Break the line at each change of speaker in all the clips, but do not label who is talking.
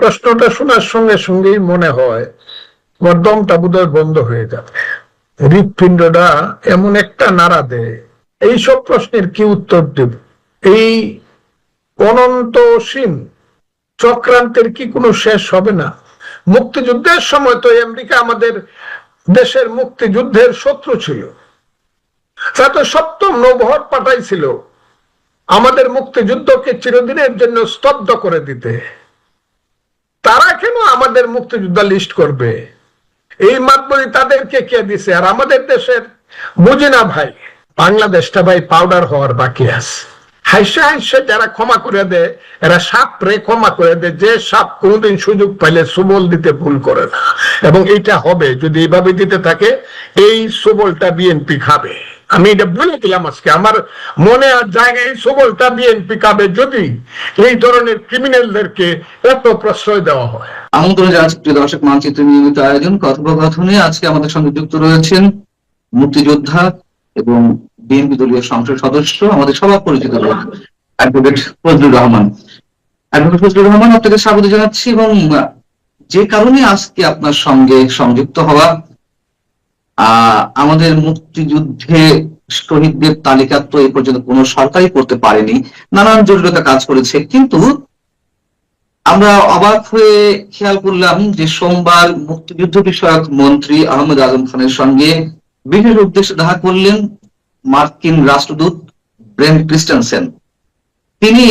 প্রশ্নটা শোনার সঙ্গে সঙ্গেই মনে হয় আমার দমটা বোধহয় বন্ধ হয়ে যাবে, হৃৎপিণ্ডটা এমন একটা নাড়া দেয়। এইসব প্রশ্নের কি উত্তর দেব? এই অনন্তসীম চক্রান্তের কি কোনো শেষ হবে না? মুক্তিযুদ্ধের সময় তো আমেরিকা আমাদের দেশের মুক্তিযুদ্ধের শত্রু ছিল, তা তো সপ্তম নৌবহর পাঠাইছিল আমাদের মুক্তিযুদ্ধকে চিরদিনের জন্য স্তব্ধ করে দিতে। তারা কেন আমাদের মুক্তিযোদ্ধা লিস্ট করবে? এই মাতবরি তাদেরকে কে দিছে? আর আমাদের দেশের বুঝি না ভাই, বাংলাদেশটা ভাই পাউডার হওয়ার বাকি আছে। হাইসে হাইসে যারা ক্ষমা করে দেয়, এরা সাপ রে ক্ষমা করে দেয়। যে সাপ কোনদিন সুযোগ পাইলে সুবল দিতে ভুল করে না, এবং এইটা হবে যদি এইভাবে দিতে থাকে, এই সুবলটা বিএনপি খাবে। আমি এটা বলে দিলাম আজকে, আমার মনে আর জায়গায় সুবলটা বিএনপি খাবে যদি এই ধরনের ক্রিমিনালদেরকে এত প্রশ্রয় দেওয়া হয়।
আমন্ত্রণ জানাচ্ছি প্রিয় দর্শক, মানচিত্র নিয়মিত আয়োজন কথোপকথনে আজকে আমাদের সঙ্গে যুক্ত রয়েছেন মুক্তিযোদ্ধা এবং বিএনপি দলীয় সংসদ সদস্য, আমাদের সবার পরিচিত অ্যাডভোকেট ফজলুর রহমান। অ্যাডভোকেট ফজলুর রহমান, আপনাকে স্বাগত জানাচ্ছি। এবং যে কারণে আজকে আপনার সঙ্গে সংযুক্ত হওয়া, আমাদের মুক্তিযুদ্ধে শহীদদের তালিকা তো এই পর্যন্ত কোনো সরকারই করতে পারেনি, নানান জটিলতা কাজ করেছে, কিন্তু আমরা অবাক হয়ে খেয়াল করলাম যে সোমবার মুক্তিযুদ্ধ বিষয়ক মন্ত্রী আহমেদ আজম খানের সঙ্গে বিশেষ উদ্দেশ্যে দেখা করলেন মার্কিন রাষ্ট্রদূত ব্রেন্ট ক্রিস্টেনসেন। তিনি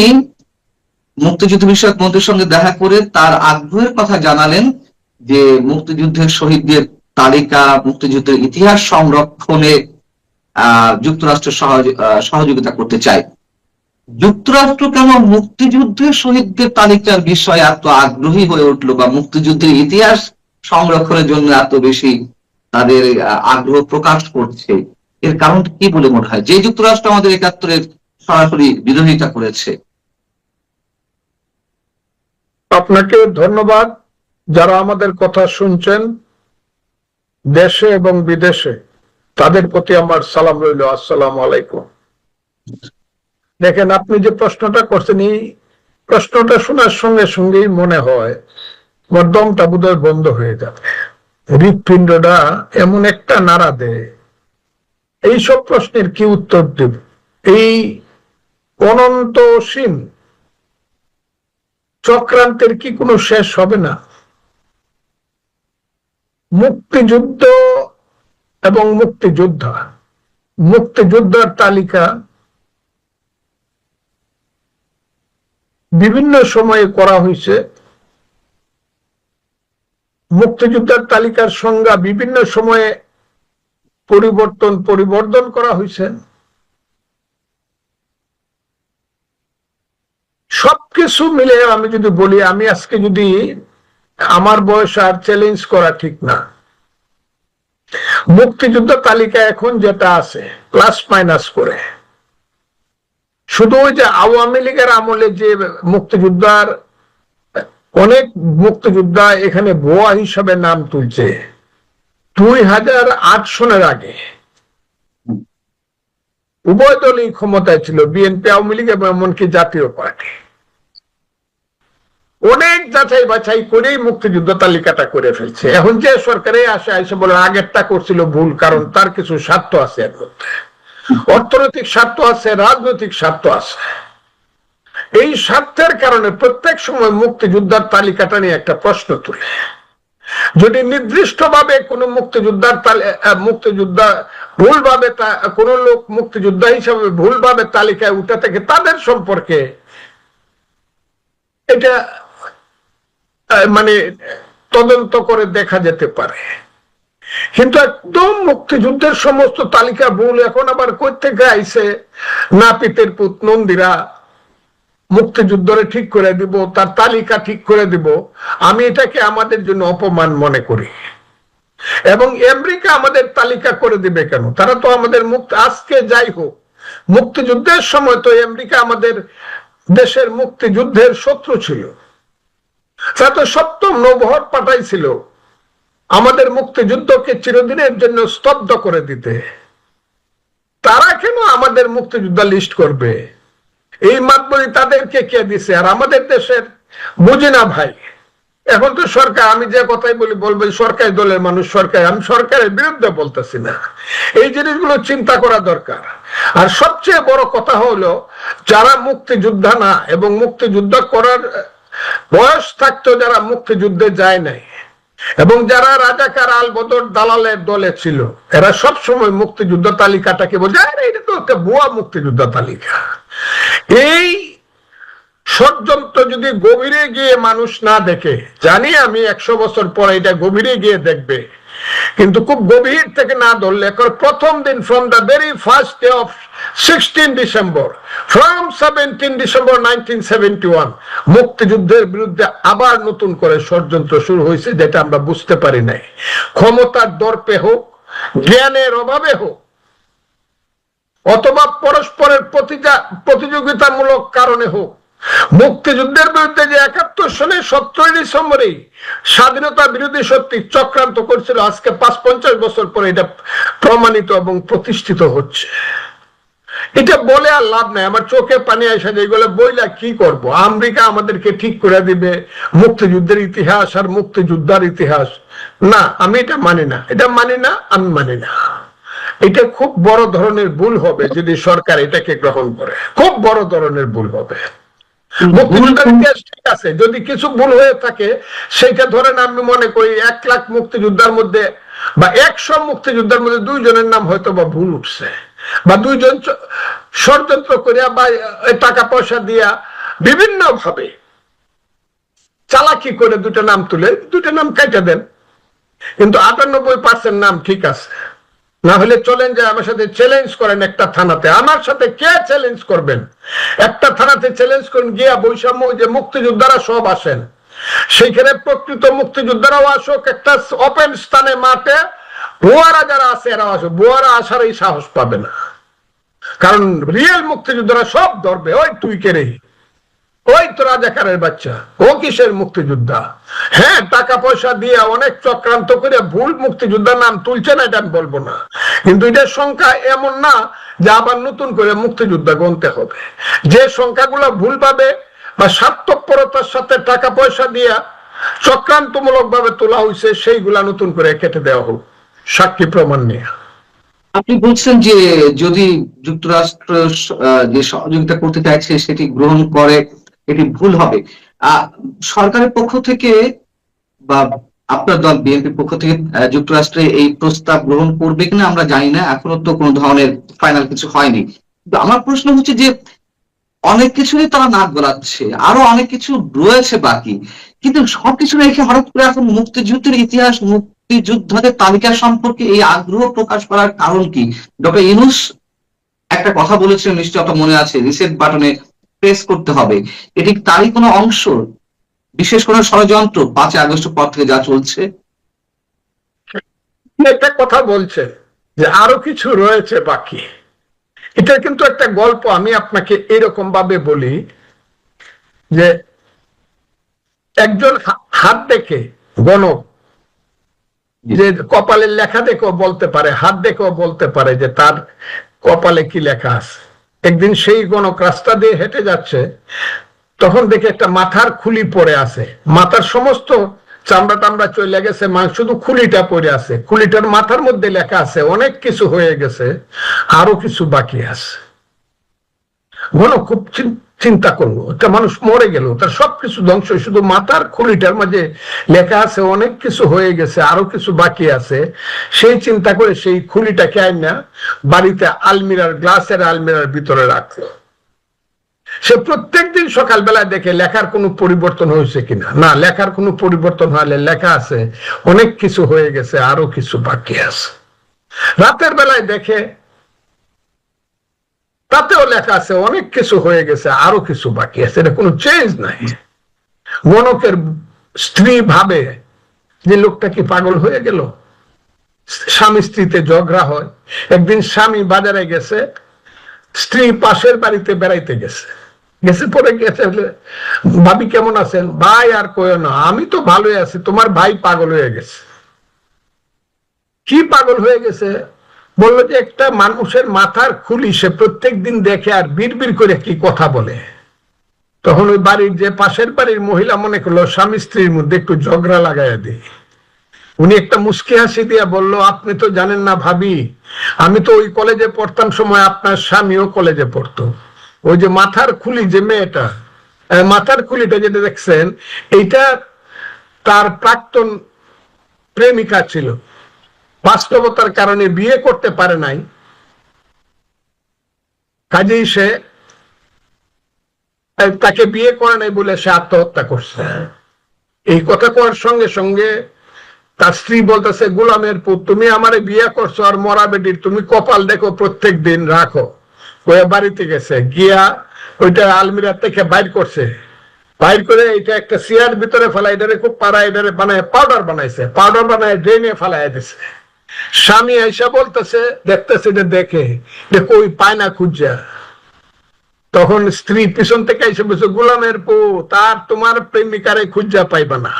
মুক্তিযুদ্ধ বিষয়ক মন্ত্রীর সঙ্গে দেখা করে তার আগ্রহের কথা জানালেন যে মুক্তিযুদ্ধের শহীদদের তালিকা, মুক্তিযুদ্ধের ইতিহাস সংরক্ষণে যুক্তরাষ্ট্র সহযোগিতা করতে চায়। যুক্তরাষ্ট্র কেন মুক্তিযুদ্ধের শহীদদের তালিকার বিষয়ে এত আগ্রহী হয়ে উঠলো, বা মুক্তিযুদ্ধের ইতিহাস সংরক্ষণের জন্য এত বেশি তাদের আগ্রহ প্রকাশ করছে? এর কারণ কি বলে মনে হয়, যে যুক্তরাষ্ট্র আমাদের ৭১-এর সরাসরি বিরোধিতা করেছে?
আপনাকে ধন্যবাদ। যারা আমাদের কথা শুনছেন দেশে এবং বিদেশে, তাদের প্রতি আমার সালাম রইল, আসসালামু আলাইকুম। দেখেন, আপনি যে প্রশ্নটা করছেন, এই প্রশ্নটা শোনার সঙ্গে সঙ্গেই মনে হয় আমার দমটা বোধহয় বন্ধ হয়ে যাবে, হৃৎপিণ্ডটা এমন একটা নাড়া দেয়। এইসব প্রশ্নের কি উত্তর দেব? এই অনন্তসীম চক্রান্তের কি কোনো শেষ হবে না? মুক্তিযুদ্ধ এবং মুক্তিযোদ্ধা, মুক্তিযোদ্ধার তালিকা বিভিন্ন সময়ে করা হয়েছে। মুক্তিযোদ্ধার তালিকার সংজ্ঞা বিভিন্ন সময়ে পরিবর্তন করা হয়েছে। সবকিছু মিলে আমি যদি বলি, আমি আজকে যদি আমার বয়স আর চ্যালেঞ্জ করা ঠিক না, মুক্তিযুদ্ধ তালিকা এখন যেটা আছে প্লাস মাইনাস করে, শুধু ওই যে আওয়ামী লীগের আমলে যে মুক্তিযোদ্ধার অনেক মুক্তিযোদ্ধা এখানে ভুয়া হিসাবে নাম তুলছে, 2008 সনের আগে উভয় দলই ক্ষমতায় ছিল, বিএনপি, আওয়ামী লীগ এবং এমনকি জাতীয় পার্টি। অনেক যাচাই বাছাই করেই মুক্তিযুদ্ধ তালিকাটা করে ফেলছে। এখন যে সরকারে আসে বলে আগেরটা করছিল ভুল, কারণ তার কিছু স্বার্থ আছে, এর মধ্যে অর্থনৈতিক স্বার্থ আছে, রাজনৈতিক স্বার্থ আছে। এই স্বার্থের কারণে প্রত্যেক সময় মুক্তিযোদ্ধার তালিকাটা নিয়ে একটা প্রশ্ন তুলে। যদি নির্দিষ্টভাবে কোন মুক্তিযোদ্ধা ভুলভাবে কোন লোক মুক্তিযোদ্ধা হিসাবে ভুলভাবে তালিকায় উঠে থাকে, তাদের সম্পর্কে এটা মানে তদন্ত করে দেখা যেতে পারে। কিন্তু একদম মুক্তিযুদ্ধের সমস্ত তালিকা ভুল, এখন আবার কই থেকে আইছে নাপিতের পুত নন্দীরা মুক্তিযুদ্ধরে ঠিক করে দিব, তার তালিকা ঠিক করে দিব, আমি এটাকে আমাদের জন্য অপমান মনে করি। এবং আমেরিকা আমাদের তালিকা করে দিবে কেন? তারা তো আমাদের আজকে যাই হোক, মুক্তিযুদ্ধের সময় তো আমেরিকা আমাদের দেশের মুক্তিযুদ্ধের শত্রু ছিল, তা তো সপ্তম নৌবহর পাঠাইছিল আমাদের মুক্তিযুদ্ধকে চিরদিনের জন্য স্তব্ধ করে দিতে। তারা কেন আমাদের মুক্তিযোদ্ধা লিস্ট করবে? এই মাতবরি তাদেরকে কে দিছে? আর আমাদের দেশের বুঝি না ভাই, এখন তো সরকার, আমি যে কথাই বলি বলবো সরকারি দলের মানুষ সরকার, আমি সরকারের বিরুদ্ধে বলতেছি না, এই জিনিসগুলো চিন্তা করা দরকার। আর সবচেয়ে বড় কথা হলো যারা মুক্তিযোদ্ধা না এবং মুক্তিযুদ্ধ করার বয়স থাকতো, যারা মুক্তিযুদ্ধে যায় নাই এবং যারা রাজাকার আলবদর দালালের দলে ছিল, এরা সব সময় মুক্তিযুদ্ধ তালিকাটাকে বলে এটা তো একটা ভুয়া মুক্তিযুদ্ধ তালিকা। এই ষড়যন্ত্র যদি গভীরে গিয়ে মানুষ না দেখে, জানি আমি 100 বছর পরে এটা গভীরে গিয়ে দেখবে, কিন্তু খুব গভীর থেকে না ধরলে প্রথম দিন from the very first day of 16 December, from 17 December 1971 মুক্তিযুদ্ধের বিরুদ্ধে আবার নতুন করে ষড়যন্ত্র শুরু হয়েছে, যেটা আমরা বুঝতে পারি নাই। ক্ষমতার দর্পে হোক, জ্ঞানের অভাবে হোক, অথবা পরস্পরের প্রতিযোগিতামূলক কারণে হোক, মুক্তিযুদ্ধের বিরুদ্ধে যে 71 সনে 17 ডিসেম্বরে স্বাধীনতা বিরোধী শক্তি চক্রান্ত করছিল, আজকে 50 বছর পরে এটা প্রমাণিত এবং প্রতিষ্ঠিত হচ্ছে। এটা বলে আর লাভ নাই, আমার চোখে পানি আসে যে এগুলো বইলা কি করব। আমেরিকা আমাদেরকে ঠিক করে দিবে মুক্তিযুদ্ধের ইতিহাস আর মুক্তিযোদ্ধার ইতিহাস। না, আমি এটা মানি না, এটা মানি না, আমি মানি না। এটা খুব বড় ধরনের ভুল হবে যদি সরকার এটাকে গ্রহণ করে, খুব বড় ধরনের ভুল হবে। মুক্তিযুদ্ধের ইতিহাস ঠিক আছে, যদি কিছু ভুল হয়ে থাকে সেটা ধরেন আমি মনে করি 1 লাখ মুক্তিযোদ্ধার মধ্যে বা 100 মুক্তিযোদ্ধার মধ্যে 2 জনের নাম হয়তো বা ভুল উঠছে, বা 2 জন ষড়যন্ত্র করিয়া বা টাকা পয়সা দিয়া বিভিন্ন ভাবে চালাকি করে 2টা নাম তুলে 2টা নাম কেটে দেন, কিন্তু 98% নাম ঠিক আছে। না হলে চলেন যে আমার সাথে চ্যালেঞ্জ করেন একটা থানাতে, আমার সাথে কে চ্যালেঞ্জ করবেন? একটা থানাতে চ্যালেঞ্জ করেন গিয়া বৈষম্য, যে মুক্তিযোদ্ধারা সব আসেন, সেইখানে প্রকৃত মুক্তিযোদ্ধারাও আসুক, একটা ওপেন স্থানে মাঠে ভুয়ারা যারা আছে এরাও আসুক, ভুয়ারা আসার এই সাহস পাবে না, কারণ রিয়েল মুক্তিযোদ্ধারা সব ধরবে, ওই তুই কে রে, ওই তো রাজাকারের বাচ্চা, ও কিসের মুক্তিযোদ্ধা? হ্যাঁ, টাকা পয়সা দিয়ে অনেক চক্রান্ত করে ভুল মুক্তিযোদ্ধার নাম তুলছে না, এটা আমি বলবো না, কিন্তু এটার সংখ্যা এমন না যে আবার নতুন করে মুক্তিযোদ্ধা গণতে হবে। যে সংখ্যাগুলো ভুল পাবে বা স্বার্থপরতার সাথে টাকা পয়সা দিয়ে চক্রান্তমূলক ভাবে তোলা হয়েছে, সেইগুলা নতুন করে কেটে দেওয়া হোক সাক্ষী প্রমাণ নিয়ে।
আপনি বলছেন যে যদি যুক্তরাষ্ট্র যে সহযোগিতা করতে চাইছে সেটি গ্রহণ করে এটি ভুল হবে। সরকারের পক্ষ থেকে বা আপনার দল বিএনপির পক্ষ থেকে যুক্তরাষ্ট্রে এই প্রস্তাব গ্রহণ করবে কিনা আমরা জানি না, এখনো তো কোনো ধরনের ফাইনাল কিছু হয়নি। কিন্তু আমার প্রশ্ন হচ্ছে যে অনেক কিছুই তারা নাক গলাচ্ছে, আরো অনেক কিছু রয়েছে বাকি, কিন্তু সবকিছু রেখে হঠাৎ করে এখন মুক্তিযুদ্ধের ইতিহাস, মুক্তিযোদ্ধাদের তালিকা সম্পর্কে এই আগ্রহ প্রকাশ করার কারণ কি? ডক্টর ইউনূস একটা কথা বলেছিলেন, নিশ্চয়ই আপনার মনে আছে, রিসেট বাটনে প্রেস করতে হবে। এটি তারই কোনো অংশ, বিশেষ কোনো ষড়যন্ত্র 5 আগস্ট পর থেকে যা চলছে?
একটা কথা বলছে যে আরো কিছু রয়েছে বাকি, এটা কিন্তু একটা গল্প। আমি আপনাকে এরকম ভাবে বলি যে একজন হাত দেখে গণক, যে কপালের লেখা দেখেও বলতে পারে, হাত দেখেও বলতে পারে যে তার কপালে কি লেখা আছে। একদিন সেই গণক রাস্তা দিয়ে হেঁটে যাচ্ছে, তখন দেখে একটা মাথার খুলি পড়ে আছে, মাথার সমস্ত চামড়া টামড়া চলে গেছে, শুধু খুলিটা পড়ে আছে, খুলিটার মাথার মধ্যে লেখা আছে অনেক কিছু হয়ে গেছে, আরো কিছু বাকি আছে। গণক খুব চিন্তা করলো, একটা মানুষ মরে গেল, তার সবকিছু ধ্বংস, শুধু মাথার খুলিটার মাঝে লেখা আছে অনেক কিছু হয়ে গেছে, আরো কিছু বাকি আছে। সেই চিন্তা করে সেই খুলিটাকে আইনা বাড়িতে আলমিরার, গ্লাসের আলমিরার ভিতরে রাখলো। সে প্রত্যেকদিন সকালবেলায় দেখে লেখার কোনো পরিবর্তন হয়েছে কিনা, না, লেখার কোনো পরিবর্তন হলে লেখা আছে অনেক কিছু হয়ে গেছে, আরো কিছু বাকি আছে। রাতের বেলায় দেখে, তাতেও লেখা আছে অনেক কিছু হয়ে গেছে, আরো কিছু বাকি আছে, এটা কোনো চেঞ্জ নাই। গণকের স্ত্রী ভাবে যে লোকটা কি পাগল হয়ে গেল, স্বামী স্ত্রীতে ঝগড়া হয়। একদিন স্বামী বাজারে গেছে, স্ত্রী পাশের বাড়িতে বেড়াইতে গেছে, পরে গেছে, ভাবি কেমন আছেন? ভাই আর কইও না, আমি তো ভালোই আছি, তোমার ভাই পাগল হয়ে গেছে। কি পাগল হয়ে গেছে? বললো যে একটা মানুষের মাথার খুলি সে প্রত্যেক দিন দেখে আর বিড়বিড় করে কি কথা বলে। তখন ওই বাড়ির যে পাশের বাড়ির মহিলা মনে করলো স্বামী স্ত্রীর মধ্যে একটু ঝগড়া লাগাইয়া দিই। উনি একটা মুস্কি হাসি দিয়া বলল, আপনি তো জানেন না ভাবি, আমি তো ওই কলেজে পড়তাম সময় আপনার স্বামীও কলেজে পড়তো। ওই যে মাথার খুলি যে মেয়েটা, মাথার খুলিটা যেটা দেখছেন, এইটা তার প্রাক্তন প্রেমিকা ছিল, বাস্তবতার কারণে বিয়ে করতে পারে নাই, কাজেই সে তাকে বিয়ে করে নাই বলে সে আত্মহত্যা করছে। এই কথা করার সঙ্গে সঙ্গে তার স্ত্রী বলতেছে, গোলামের পুত, তুমি আমারে বিয়ে করছো আর মরা বেটির তুমি কপাল দেখো প্রত্যেক দিন রাখো। ওই বাড়িতে গেছে, গিয়া ওইটা আলমিরা থেকে বাইর করছে, বাইর করে এটা একটা চেয়ার ভিতরে ফেলা, এটারে খুব পাড়া, এটারে বানায় পাউডার বানাইছে, পাউডার বানায় ড্রেনে ফেলাই দিছে। স্বামী আইসা বলতেছে, দেখতেছে যে দেখে যে কই পায় না খুঁজা। তখন স্ত্রী পিছন থেকে এসে বলছে, গোলামের পো, তার তোমার প্রেমিকারে খুঁজা পাইবা না।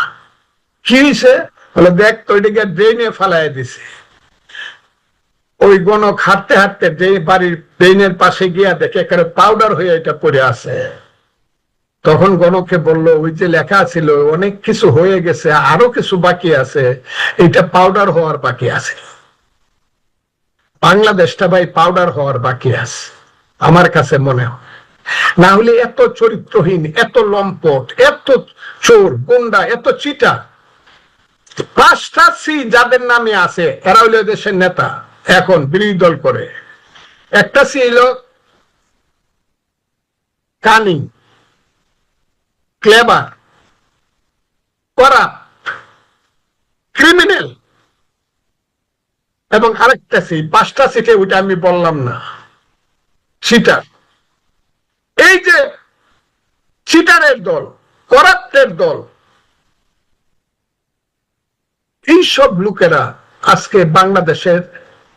কি হয়েছে বলে, দেখ তো এটাকে ড্রেনে ফেলাই দিছে। ওই গণক হাঁটতে হাঁটতে বাড়ির ড্রেনের পাশে গিয়া দেখে একেবারে পাউডার হয়ে এটা পড়ে আছে। তখন গণককে বলল, ওই যে লেখা ছিল অনেক কিছু হয়ে গেছে, আরো কিছু বাকি আছে, এটা পাউডার হওয়ার বাকি আছে। বাংলাদেশটা ভাই পাউডার হওয়ার বাকি আছে আমার কাছে মনে হয়। না হলে এত চরিত্রহীন, এত লম্পট, এত চোর গুন্ডা, এত চিটা, 5টা সি যাদের নামে আছে এরা হইল দেশের নেতা, এখন বিরোধী দল করে। একটা সি হইল কানিং, ক্লেভার, করাপ্ট, ক্রিমিনাল, এবং আরেকটা সি, 5টা সিটে ওইটা আমি বললাম না, চিটার। এই যে চিটারের দল, করাপ্টের দল, এইসব লোকেরা আজকে বাংলাদেশের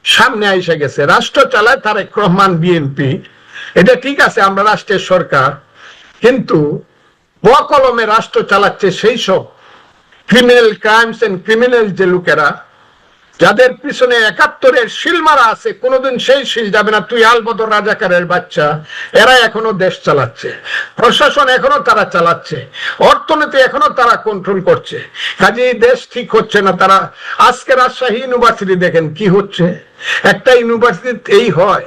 সামনে এসে গেছে। রাষ্ট্র চালায় তারেক রহমান, বিএনপি, এটা ঠিক আছে, আমরা রাষ্ট্রের সরকার, কিন্তু বকলমে রাষ্ট্র চালাচ্ছে সেই সব ক্রিমিনাল ক্রাইমস এন্ড ক্রিমিনাল যে লোকেরা, যাদের পিছনে 71-এর শিল মারা আছে, কোনোদিন সেই শিল যাবে না, তুই আলবদর রাজাকারের বাচ্চা। এরা এখনো দেশ চালাচ্ছে, প্রশাসন এখনো তারা চালাচ্ছে, অর্থনীতি এখনো তারা কন্ট্রোল করছে। কাজে এই দেশ ঠিক হচ্ছে না। তারা আজকে রাজশাহী ইউনিভার্সিটি দেখেন কি হচ্ছে, একটা ইউনিভার্সিটি এই হয়,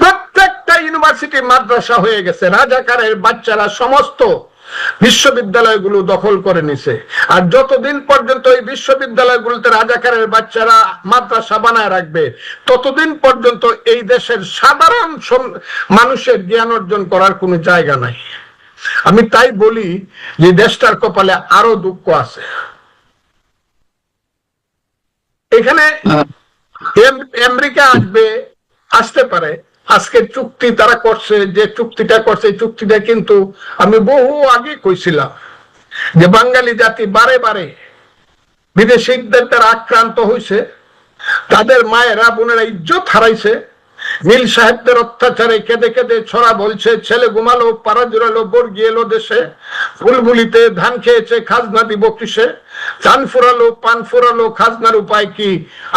প্রত্যেকটা ইউনিভার্সিটি মাদ্রাসা হয়ে গেছে, রাজাকারের বাচ্চারা সমস্ত বিশ্ববিদ্যালয়গুলো দখল করে নিছে। আর যতদিন পর্যন্ত এই বিশ্ববিদ্যালয়গুলোতে রাজাকারের বাচ্চারা মাদ্রাসা বানায় রাখবে, ততদিন পর্যন্ত এই দেশের সাধারণ মানুষের জ্ঞান অর্জন করার কোনো জায়গা নাই। আমি তাই বলি যে দেশটার কপালে আরো দুঃখ আছে। এখানে আমেরিকা আসতে পারে, আজকে চুক্তি তারা করছে, যে চুক্তিটা করছে, এই চুক্তিটা কিন্তু আমি বহু আগে কইছিলাম যে বাঙালি জাতি বারে বারে বিদেশিদের দ্বারা আক্রান্ত হয়েছে, তাদের মায়েরা বোনেরা ইজ্জত হারাইছে, নীল সাহেবদের অত্যাচারে কেঁদে কেঁদে ছড়া বলছে, ছেলে ঘুমালো, পাড়া জুড়ালো, বর্গি এলো দেশে, ফুলগুলিতে ধান খেয়েছে, খাজনা দিব কিসে, চান ফুরালো, পান ফুরালো, খাজনার উপায় কি,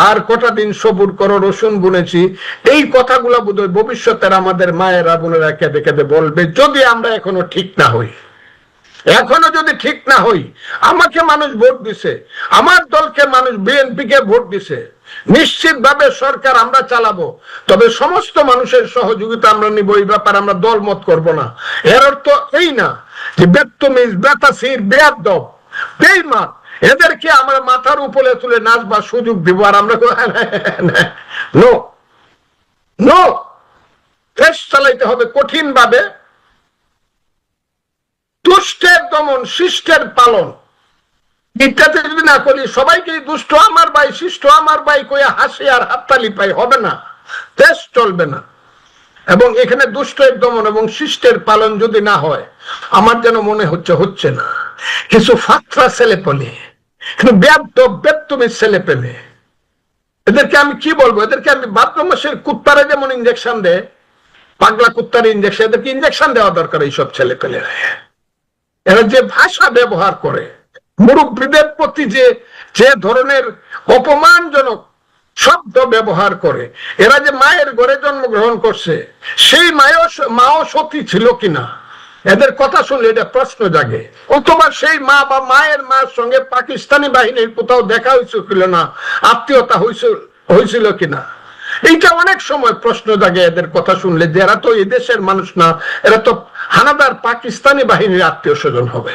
আর কটা দিন সবুর করো, রসুন বুনেছি। এই কথাগুলো বোধহয় ভবিষ্যতের আমাদের মায়েরা বোনেরা কেঁদে কেঁদে বলবে, যদি আমরা এখনো ঠিক না হই। এখনো যদি ঠিক না হই, আমাকে মানুষ ভোট দিছে, আমার দলকে মানুষ বিএনপি কে ভোট দিছে, নিশ্চিতভাবে সরকার আমরা চালাবো, তবে সমস্ত মানুষের সহযোগিতা আমরা নিব, এই ব্যাপারে আমরা দল মত করব না। এর অর্থ এই না যে বেত্তমিজ, বেতাসির, বেয়াদব, বেঈমান এদেরকে আমরা মাথার উপরে তুলে নাচবার সুযোগ দিব আর আমরা নো নো, দেশ চালাইতে হবে কঠিন ভাবে, দুষ্টের দমন, শিষ্টের পালন। ইত্যাদি যদি না করি, সবাইকে দুষ্ট আমার ভাই, শিষ্ট আমার ভাই কইয়া হাসি আর হাততালি পাই, হবে না, দেশ চলবে না। এবং এখানে দুষ্টের দমন এবং শিষ্টের পালন যদি না হয়, আমার যেন মনে হচ্ছে না, কিছু ফাত্রা ছেলে পেলে, কিন্তু বেত্তমি ছেলে পেলে, এদেরকে আমি কি বলবো, এদেরকে আমি ভাদ্র মাসের কুত্তারে যেমন ইঞ্জেকশন দেয়, পাগলা কুত্তার ইঞ্জেকশন, এদেরকে ইঞ্জেকশন দেওয়া দরকার। এইসব ছেলে পেলে এরা যে ভাষা ব্যবহার করে, মুরব্বীদের প্রতি যে ধরনের অপমানজনক শব্দ ব্যবহার করে, এরা যে মায়ের ঘরে জন্মগ্রহণ করছে, সেই মাও সতী ছিল কিনা, এদের কথা শুনলে এটা প্রশ্ন জাগে, অথবা সেই মা বা মায়ের মায়ের সঙ্গে পাকিস্তানি বাহিনীর কোথাও দেখা হয়েছিল না, আত্মীয়তা হয়েছিল কিনা, এইটা অনেক সময় প্রশ্ন জাগে এদের কথা শুনলে, যে এরা তো এই দেশের মানুষ না, এরা তো হানাদার পাকিস্তানি বাহিনীর আত্মীয় স্বজন হবে।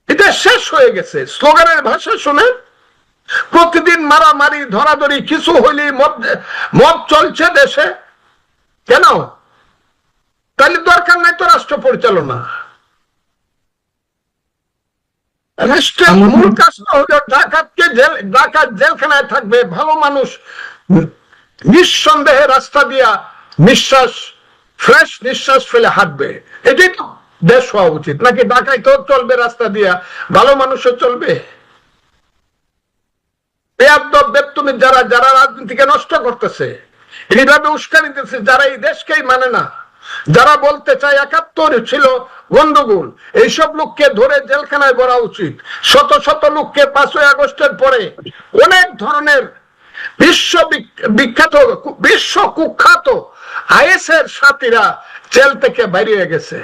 এটা শেষ হয়ে গেছে। স্লোগানের ভাষা শুনে প্রতিদিন মারামারি ধরাধরি, কিছু হইলেই মদ চলছে দেশে। কেন? তাহলে দরকার নাই তো রাষ্ট্র পরিচালনা। রাষ্ট্রের মূল কাজটা হলো ডাকাত জেলখানায় থাকবে, ভালো মানুষ নিঃসন্দেহে রাস্তা দিয়া ফ্রেশ নিঃশ্বাস ফেলে হাঁটবে। এটাই তো দেশ হওয়া উচিত, নাকি ডাকাইতো চলবে রাস্তা দিয়া, ভালো মানুষও চলবে? যারা যারা রাজনীতিকে নষ্ট করতেছে, এইভাবে উস্কানি দিতেছে, যারা এই দেশকেই মানে না, যারা বলতে চায় ৭১ ছিল গন্ডগোল, এইসব লোককে ধরে জেলখানায় ভরা উচিত। শত শত লোককে ৫ই আগস্টের পরে অনেক ধরনের বিশ্ব কুখ্যাত আইএসের সাথীরা জেল থেকে বেরিয়ে গেছে,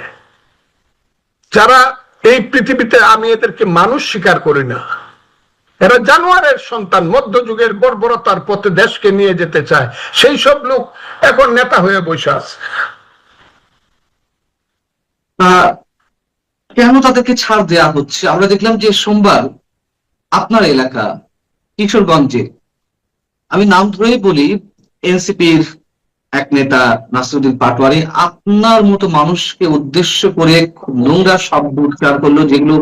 যারা এই পৃথিবীতে, আমি এদেরকে মানুষ স্বীকার করি না, এরা জানোয়ারের সন্তান, মধ্যযুগের বর্বরতার পথে দেশকে নিয়ে যেতে চায়, সেই সব লোক এখন নেতা হয়ে বসে আছে।
কেন তাদেরকে ছাড় দেওয়া হচ্ছে? আমরা দেখলাম যে সোমবার আপনার এলাকা কিশোরগঞ্জে, আমি নাম ধরেই বলি, এনসিপির এক নেতা নাসিরউদ্দিন পাটোয়ারি আপনার মতো মানুষকে উদ্দেশ্য করে খুব নোংরা শব্দ উচ্চারণ করলো, যেগুলো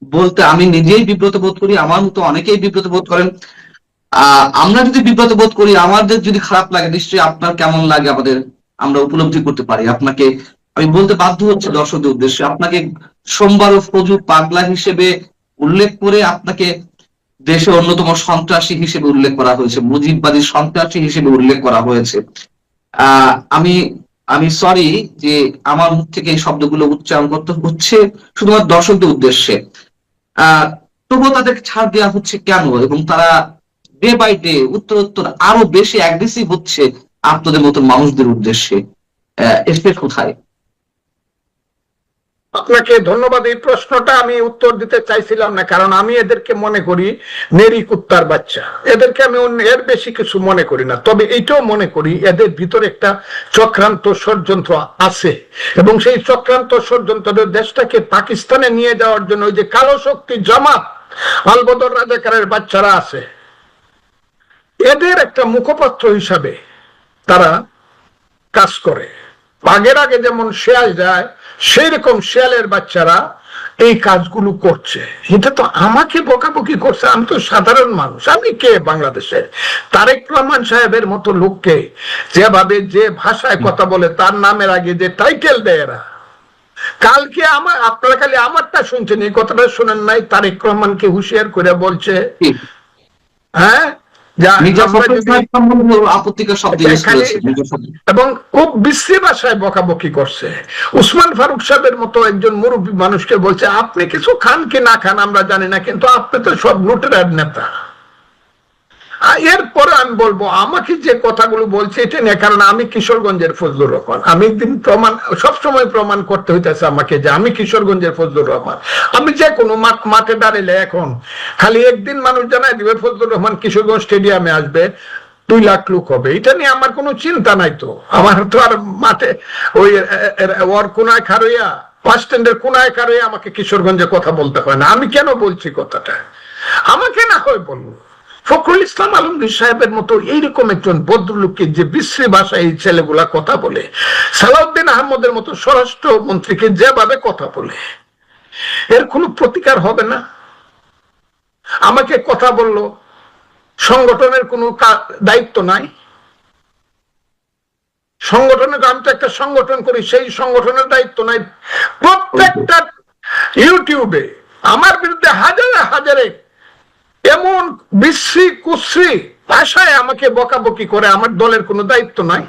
বলতে আমি নিজেই বিব্রত বোধ করি, আমার মতো অনেকেই বিব্রত বোধ করেন। আমরা যদি বিব্রত বোধ করি, আমাদের যদি খারাপ লাগে, নিশ্চয়ই আপনার কেমন লাগে আমরা উপলব্ধি করতে পারি। আপনাকে আমি বলতে বাধ্য হচ্ছে দর্শকদের উদ্দেশ্যে, আপনাকে সোমবার ও ফজু পাগলা হিসেবে উল্লেখ করে আপনাকে দেশের অন্যতম সন্ত্রাসী হিসেবে উল্লেখ করা হয়েছে, মুজিববাদী সন্ত্রাসী হিসেবে উল্লেখ করা হয়েছে। আমি সরি যে আমার মুখ থেকে এই শব্দগুলো উচ্চারণ করতে হচ্ছে শুধুমাত্র দর্শকদের উদ্দেশ্যে। তবুও তাদেরকে ছাড় দেওয়া হচ্ছে কেন, এবং তারা ডে বাই ডে উত্তরোত্তর আরো বেশি অ্যাগ্রেসিভ হচ্ছে আপনাদের মতো মানুষদের উদ্দেশ্যে? এর কোথায়?
আপনাকে ধন্যবাদ। এই প্রশ্নটা আমি উত্তর দিতে চাইছিলাম না, কারণ আমি এদেরকে মনে করি নেরি কুত্তার বাচ্চা। এদেরকে আমি এর বেশি কিছু মনে করি না, তবে এইটাও মনে করি এদের ভিতরে একটা চক্রান্ত ষড়যন্ত্র আছে, এবং সেই চক্রান্ত ষড়যন্ত্রের দেশটাকে পাকিস্তানে নিয়ে যাওয়ার জন্য ওই যে কালো শক্তি জামাত, আলবদর রাজাকারের বাচ্চারা আছে, এদের একটা মুখপাত্র হিসাবে তারা কাজ করে। বাঘের আগে যেমন শেয়াল যায়, সেই রকম শেয়ালের বাচ্চারা এই কাজগুলো করছে। এটা তো আমাকে বকাবকি করছে, আমি তো সাধারণ মানুষ, আমি কে বাংলাদেশের? তারেক রহমান সাহেবের মতো লোককে যেভাবে যে ভাষায় কথা বলে, তার নামের আগে যে টাইটেল দেয় এরা। কালকে আপনারা খালি আমারটা শুনছেন, এই কথাটা শোনেন নাই? তারেক রহমানকে হুঁশিয়ার করে বলছে, হ্যাঁ, এবং খুব বিশ্রী ভাষায় বকাবকি করছে। উসমান ফারুক সাহেবের মতো একজন মুরব্বী মানুষকে বলছে, আপনি কিছু খান কি না খান আমরা জানি না, কিন্তু আপনি তো সব লুটেরার নেতা। এরপরে আমি বলবো, আমাকে যে কথাগুলো বলছে এটা নিয়ে, কারণ আমি কিশোরগঞ্জের ফজলুর রহমান, আমি একদিন সবসময় প্রমাণ করতে হইতেছে আমাকে যে আমি কিশোরগঞ্জের ফজলুর রহমান। আমি যে কোনো মাঠে দাঁড়াইলে এখন খালি একদিন মানুষ জানাই দিবে ফজলুর রহমান কিশোরগঞ্জ স্টেডিয়ামে আসবে, 2 লাখ লোক হবে। এটা নিয়ে আমার কোনো চিন্তা নাই। তো আমার তো আর মাঠে ওই ওর কোনায় খারইয়া, বাস স্ট্যান্ডের কোনায় খারইয়া আমাকে কিশোরগঞ্জে কথা বলতে হয় না। আমি কেন বলছি কথাটা? আমাকে না হয় বলবো, ফখরুল ইসলাম আলমগীর সাহেবের মতো এইরকম একজন ভদ্রলোককে যে বিশ্রী ভাষায় এই ছেলেগুলা কথা বলে, সালাউদ্দিন আহমদের মতো স্বরাষ্ট্র মন্ত্রীকে যেভাবে কথা বলে, এর কোনো প্রতিকার হবে না? আমাকে কথা বললো, সংগঠনের কোনো দায়িত্ব নাই। সংগঠনের, আমি তো একটা সংগঠন করি, সেই সংগঠনের দায়িত্ব নাই। প্রত্যেকটা ইউটিউবে আমার বিরুদ্ধে হাজারে হাজারে এমন বিশ্রী কুশ্রী ভাষায় আমাকে বকাবকি করে, আমার দলের কোনো দায়িত্ব নাই।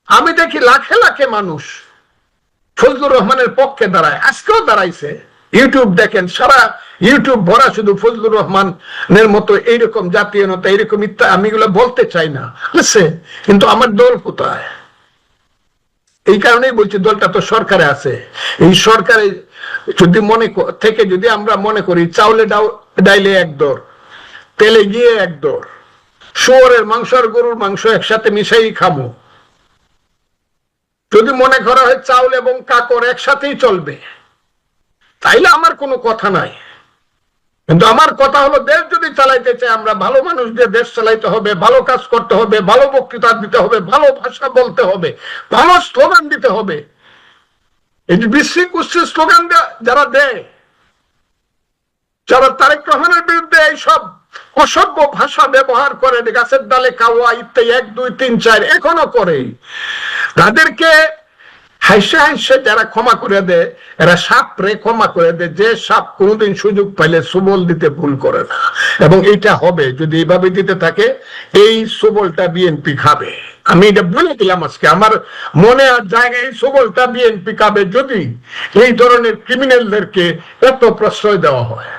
আমি দেখি লাখে লাখে মানুষ ফজলুর রহমানের পক্ষে দাঁড়ায়, আজকেও দাঁড়াইছে। ইউটিউব দেখেন, সারা ইউটিউব ভরা শুধু ফজলুর রহমানের মতো এইরকম জাতীয় নেতা, এইরকম ইত্যাদি। আমি এগুলো বলতে চাই না, আছে, কিন্তু আমার দল কোথায়? এই কারণেই বলছি দলটা তো সরকারে আছে, এই সরকারে যদি থেকে যদি আমরা মনে করি চাউলে ডাইলে এক দর, তেলে গিয়ে এক দর, শুয়োরের মাংস আর গরুর মাংস একসাথে মিশাই খাবো, যদি মনে করা হয় চাউল এবং কাকর একসাথেই চলবে, তাইলে আমার কোনো কথা নাই। কিন্তু আমার কথা হলো দেশ যদি চালাইতে চাই আমরা, ভালো মানুষ দিয়ে দেশ চালাইতে হবে, ভালো কাজ করতে হবে, ভালো বক্তৃতা দিতে হবে, ভালো ভাষা বলতে হবে, ভালো স্লোগান দিতে হবে। এই যে বিশ্রী কুশ্রী স্লোগান যারা দেয়, যারা তারেক রহমানের বিরুদ্ধে এইসব অসভ্য ভাষা ব্যবহার করে, গাছের ডালে কাওয়া ইত্যাদি 1 2 3 4 এখনো করে, তাদেরকে হাইসে হাইসে যারা ক্ষমা করে দেয়, এরা সাপ রে ক্ষমা করে দেয়, যে সাপ কোনোদিন সুযোগ পাইলে সুবল দিতে ভুল করে না। এবং এইটা হবে, যদি এইভাবে দিতে থাকে, এই সুবলটা বিএনপি খাবে। আমি এটা বলে দিলাম আজকে, আমার মনে আর জায়গায় এই সুবলটা বিএনপি খাবে যদি এই ধরনের ক্রিমিনালদেরকে এত প্রশ্রয় দেওয়া হয়।